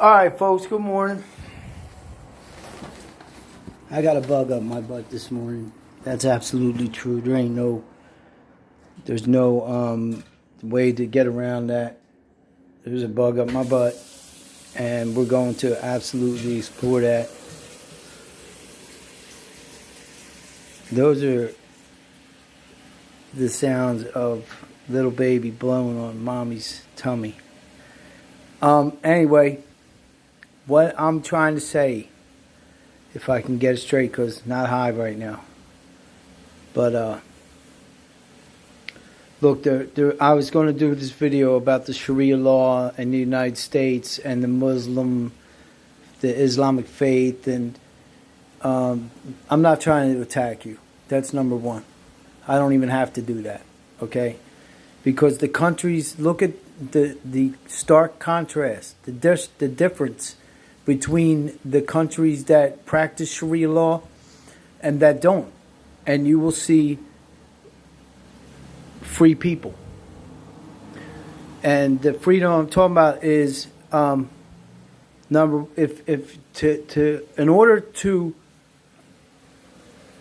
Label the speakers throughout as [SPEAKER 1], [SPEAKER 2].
[SPEAKER 1] Alright folks, good morning. I got a bug up my butt this morning. That's absolutely true. There's no way to get around that. There's a bug up my butt, and we're going to absolutely explore that. Those are the sounds of little baby blowing on mommy's tummy. Anyway, what I'm trying to say, if I can get it straight, because not high right now. But look, I was going to do this video about the Sharia law in the United States and the Islamic faith, and I'm not trying to attack you. That's number one. I don't even have to do that, okay? Because the countries, look at the stark contrast, the difference between the countries that practice Sharia law and that don't. And you will see free people. And the freedom I'm talking about is in order to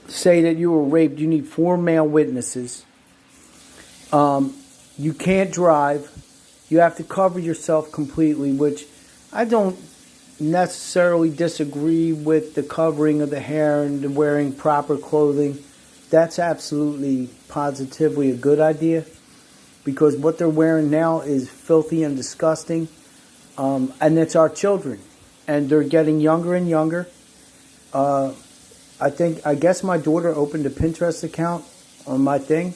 [SPEAKER 1] say that you were raped, you need 4 male witnesses. You can't drive. You have to cover yourself completely, which I don't necessarily disagree with the covering of the hair and the wearing proper clothing. That's absolutely, positively a good idea, because what they're wearing now is filthy and disgusting, and it's our children, and they're getting younger and younger. I guess my daughter opened a Pinterest account on my thing.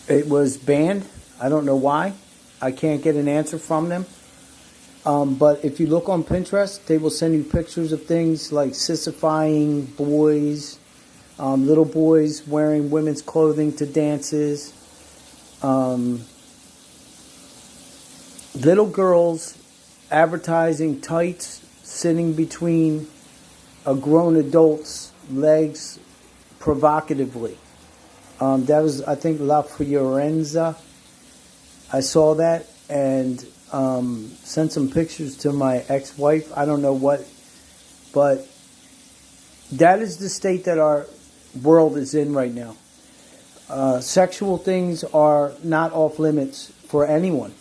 [SPEAKER 1] It was banned. I don't know why. I can't get an answer from them. But if you look on Pinterest, they will send you pictures of things like sissifying boys, little boys wearing women's clothing to dances, little girls advertising tights sitting between a grown adult's legs provocatively. That was, I think, La Fiorenza. I saw that and sent some pictures to my ex-wife. I don't know what, but that is the state that our world is in right now. Sexual things are not off limits for anyone,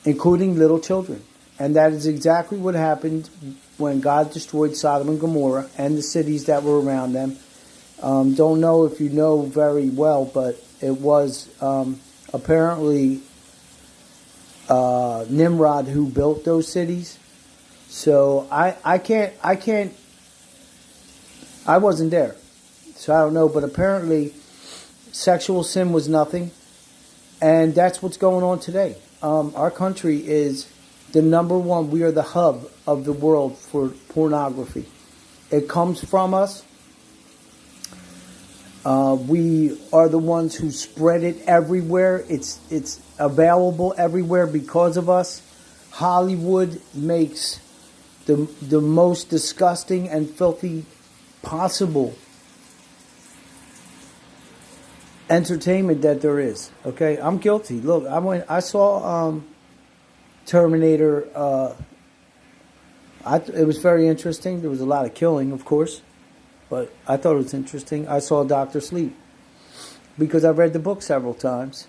[SPEAKER 1] including little children. And that is exactly what happened when God destroyed Sodom and Gomorrah and the cities that were around them. Don't know if you know very well, but it was apparently Nimrod who built those cities. So I wasn't there, so I don't know, but apparently sexual sin was nothing, and that's what's going on today. Our country is the number one. We are the hub of the world for pornography. It comes from us. We are the ones who spread it everywhere. It's available everywhere because of us. Hollywood makes the most disgusting and filthy possible entertainment that there is. Okay, I'm guilty. Look, I saw Terminator. It was very interesting. There was a lot of killing, of course. But I thought it was interesting. I saw Dr. Sleep because I've read the book several times.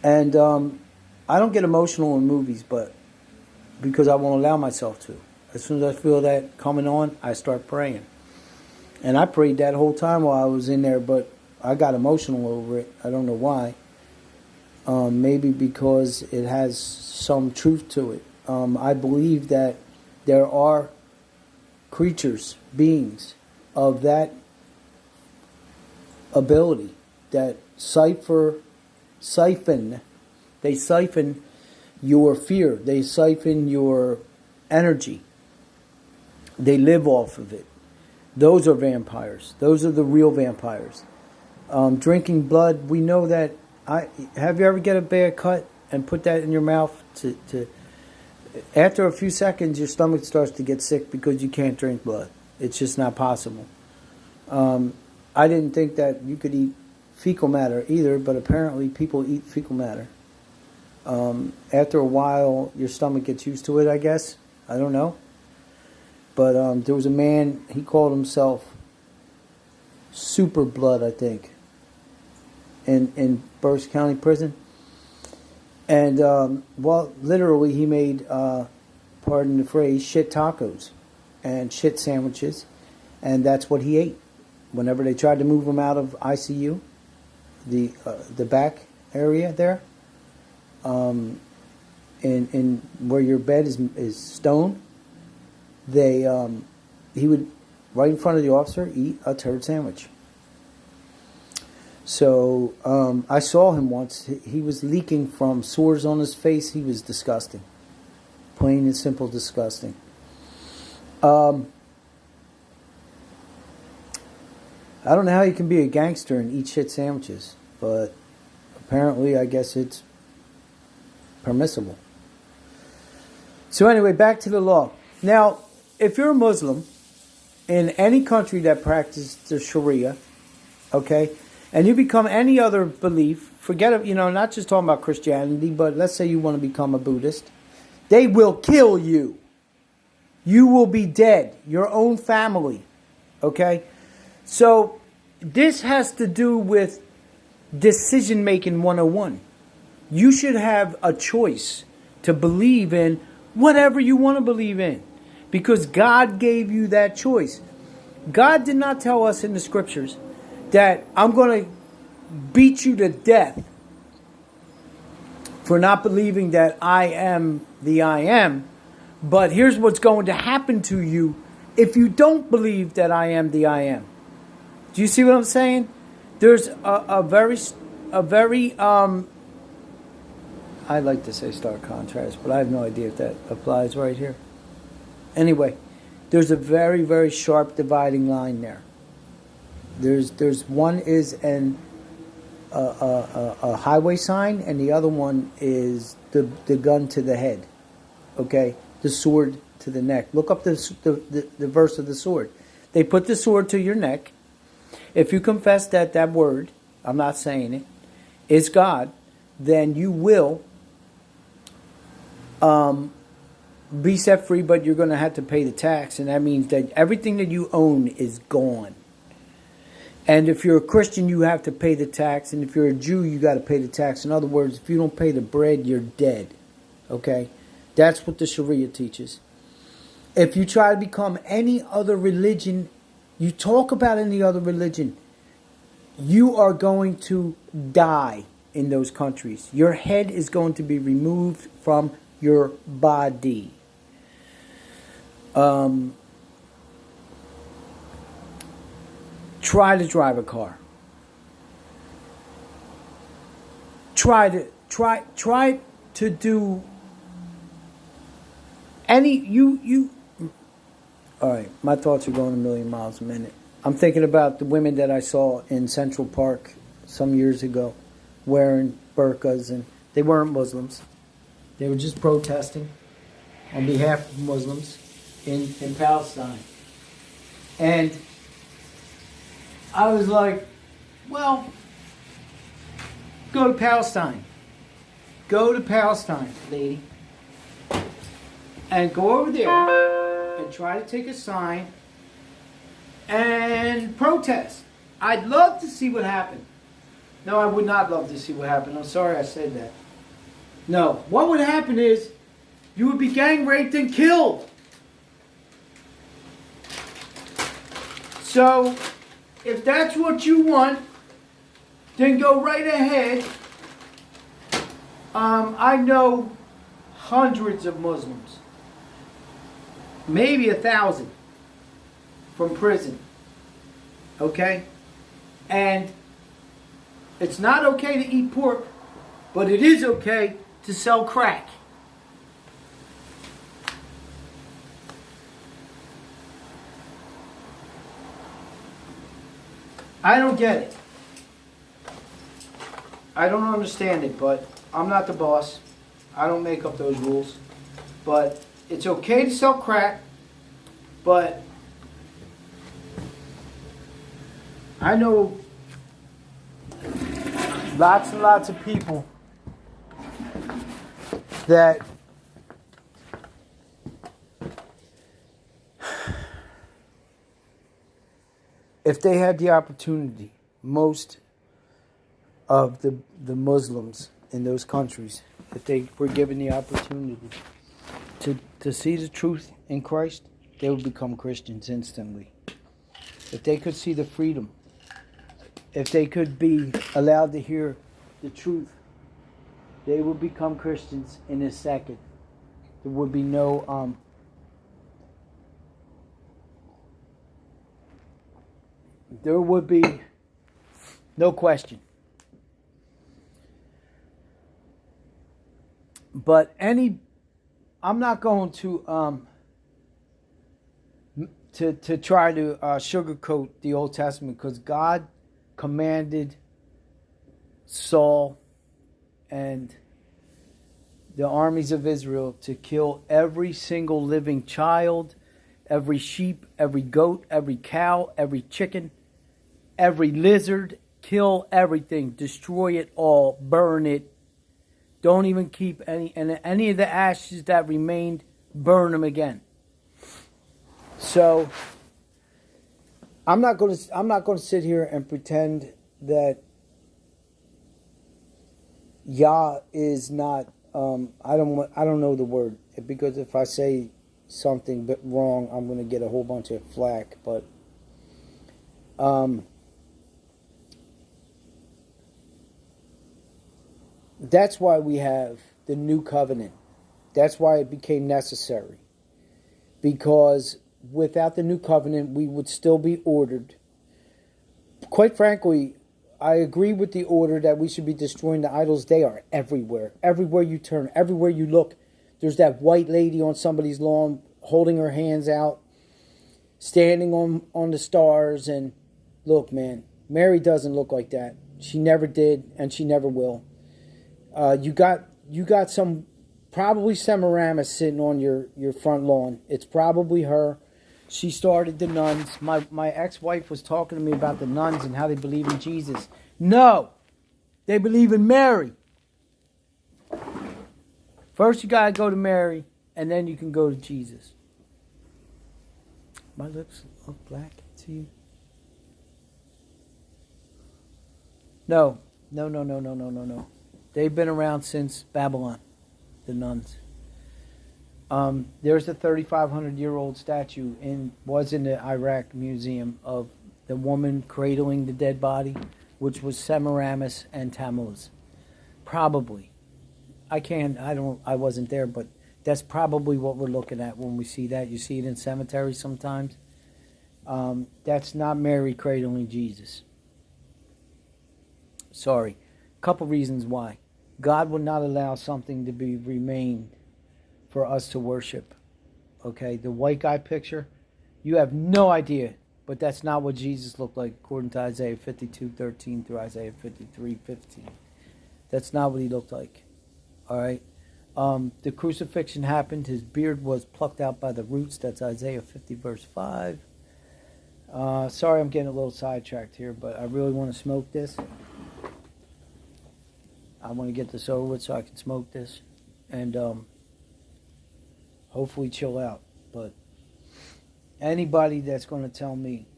[SPEAKER 1] And I don't get emotional in movies, but because I won't allow myself to. As soon as I feel that coming on, I start praying. And I prayed that whole time while I was in there, but I got emotional over it. I don't know why. Maybe because it has some truth to it. I believe that there are creatures, beings, of that ability that siphon your fear, they siphon your energy, they live off of it. Those are vampires. Those are the real vampires. Drinking blood, we know that. Have you ever get a bad cut and put that in your mouth to after a few seconds your stomach starts to get sick because you can't drink blood. It's just not possible. I didn't think that you could eat fecal matter either, but apparently people eat fecal matter. After a while, your stomach gets used to it, I guess. I don't know. But there was a man, he called himself Super Blood, I think, in Berks County Prison. And, well, literally he made, pardon the phrase, shit tacos and shit sandwiches. And that's what he ate. Whenever they tried to move him out of ICU, the back area there, in where your bed is stone, he would, right in front of the officer, eat a turd sandwich. So I saw him once. He was leaking from sores on his face. He was disgusting. Plain and simple disgusting. I don't know how you can be a gangster and eat shit sandwiches, but apparently I guess it's permissible. So anyway, back to the law. Now, if you're a Muslim in any country that practices the Sharia, okay, and you become any other belief, forget it, not just talking about Christianity, but let's say you want to become a Buddhist, they will kill you. You will be dead. Your own family, okay? So this has to do with decision making 101. You should have a choice to believe in whatever you want to believe in, because God gave you that choice. God did not tell us in the scriptures that I'm going to beat you to death for not believing that I am the I am, but here's what's going to happen to you if you don't believe that I am the I am. Do you see what I'm saying? There's a very I like to say stark contrast, but I have no idea if that applies right here. Anyway, there's a very, very sharp dividing line there. There's one is a highway sign, and the other one is the gun to the head. Okay, the sword to the neck. Look up the verse of the sword. They put the sword to your neck. If you confess that word, I'm not saying it, is God, then you will be set free, but you're going to have to pay the tax, and that means that everything that you own is gone. And if you're a Christian, you have to pay the tax, and if you're a Jew, you got to pay the tax. In other words, if you don't pay the bread, you're dead. Okay? That's what the Sharia teaches. If you try to become any other religion, you talk about any other religion, you are going to die in those countries. Your head is going to be removed from your body. Try to drive a car. Try to do any all right, my thoughts are going a million miles a minute. I'm thinking about the women that I saw in Central Park some years ago wearing burqas, and they weren't Muslims. They were just protesting on behalf of Muslims in Palestine. And I was like, well, go to Palestine. Go to Palestine, lady. And go over there and try to take a sign and protest. I'd love to see what happened. No, I would not love to see what happened. I'm sorry I said that. No, what would happen is you would be gang raped and killed. So, if that's what you want, then go right ahead. I know hundreds of Muslims, maybe 1,000 from prison. Okay? And it's not okay to eat pork, but it is okay to sell crack. I don't get it. I don't understand it, but I'm not the boss. I don't make up those rules. But it's okay to sell crack, but I know lots and lots of people that if they had the opportunity, most of the Muslims in those countries, if they were given the opportunity to see the truth in Christ, they would become Christians instantly. If they could see the freedom, if they could be allowed to hear the truth, they would become Christians in a second. There would be no there would be no question. But I'm not going to try to sugarcoat the Old Testament, because God commanded Saul and the armies of Israel to kill every single living child, every sheep, every goat, every cow, every chicken, every lizard. Kill everything, destroy it all, burn it. Don't even keep any, and any of the ashes that remained, burn them again. So I'm not going to sit here and pretend that Yah is not. I don't know the word, because if I say something but wrong, I'm going to get a whole bunch of flack. But that's why we have the new covenant. That's why it became necessary. Because without the new covenant, we would still be ordered. Quite frankly, I agree with the order that we should be destroying the idols. They are everywhere. Everywhere you turn, everywhere you look, there's that white lady on somebody's lawn holding her hands out, standing on the stars. And look, man, Mary doesn't look like that. She never did, and she never will. You got some probably Semiramis sitting on your front lawn. It's probably her. She started the nuns. My ex-wife was talking to me about the nuns and how they believe in Jesus. No, they believe in Mary. First you gotta go to Mary, and then you can go to Jesus. My lips look black to you? No. They've been around since Babylon, the nuns. There's a 3,500-year-old statue was in the Iraq Museum of the woman cradling the dead body, which was Semiramis and Tammuz. Probably. I wasn't there, but that's probably what we're looking at when we see that. You see it in cemeteries sometimes. That's not Mary cradling Jesus. Sorry. Couple reasons why. God would not allow something to be remained for us to worship. Okay, the white guy picture, you have no idea, but that's not what Jesus looked like according to Isaiah 52:13 through Isaiah 53:15. That's not what he looked like. All right. The crucifixion happened. His beard was plucked out by the roots. That's Isaiah 50 verse 5. Sorry, I'm getting a little sidetracked here, but I really want to smoke this. I want to get this over with so I can smoke this and hopefully chill out. But anybody that's going to tell me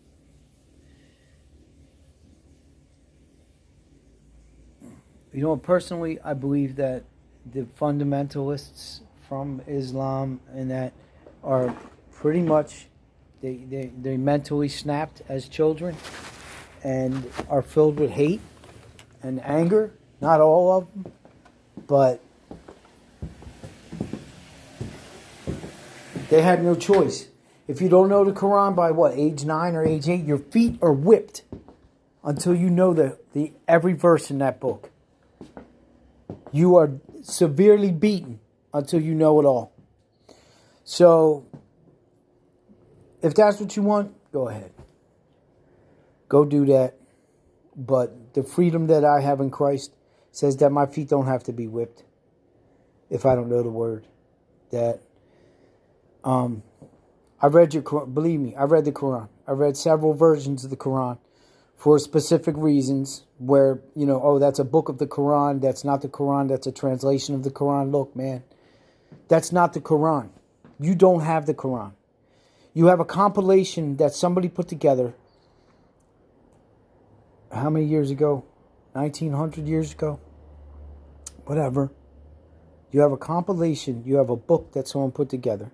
[SPEAKER 1] personally, I believe that the fundamentalists from Islam and that are pretty much they mentally snapped as children and are filled with hate and anger. Not all of them, but they had no choice. If you don't know the Quran by age 9 or age 8, your feet are whipped until you know the every verse in that book. You are severely beaten until you know it all. So, if that's what you want, go ahead. Go do that. But the freedom that I have in Christ says that my feet don't have to be whipped if I don't know the word. That I read your Quran. Believe me, I read the Quran. I read several versions of the Quran for specific reasons where, that's a book of the Quran. That's not the Quran. That's a translation of the Quran. Look, man, That's not the Quran. You don't have the Quran. You have a compilation that somebody put together. How many years ago? 1900 years ago? Whatever. You have a compilation. You have a book that someone put together.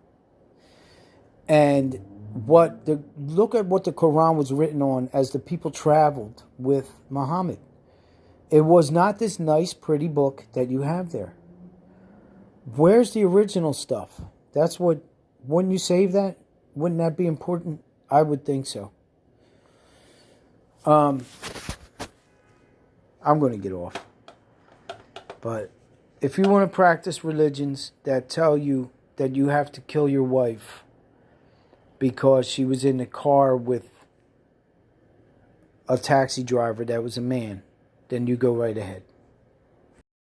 [SPEAKER 1] And look at what the Quran was written on as the people traveled with Muhammad. It was not this nice, pretty book that you have there. Where's the original stuff? That's what, wouldn't you save that? Wouldn't that be important? I would think so. I'm going to get off. But if you want to practice religions that tell you that you have to kill your wife because she was in the car with a taxi driver that was a man, then you go right ahead.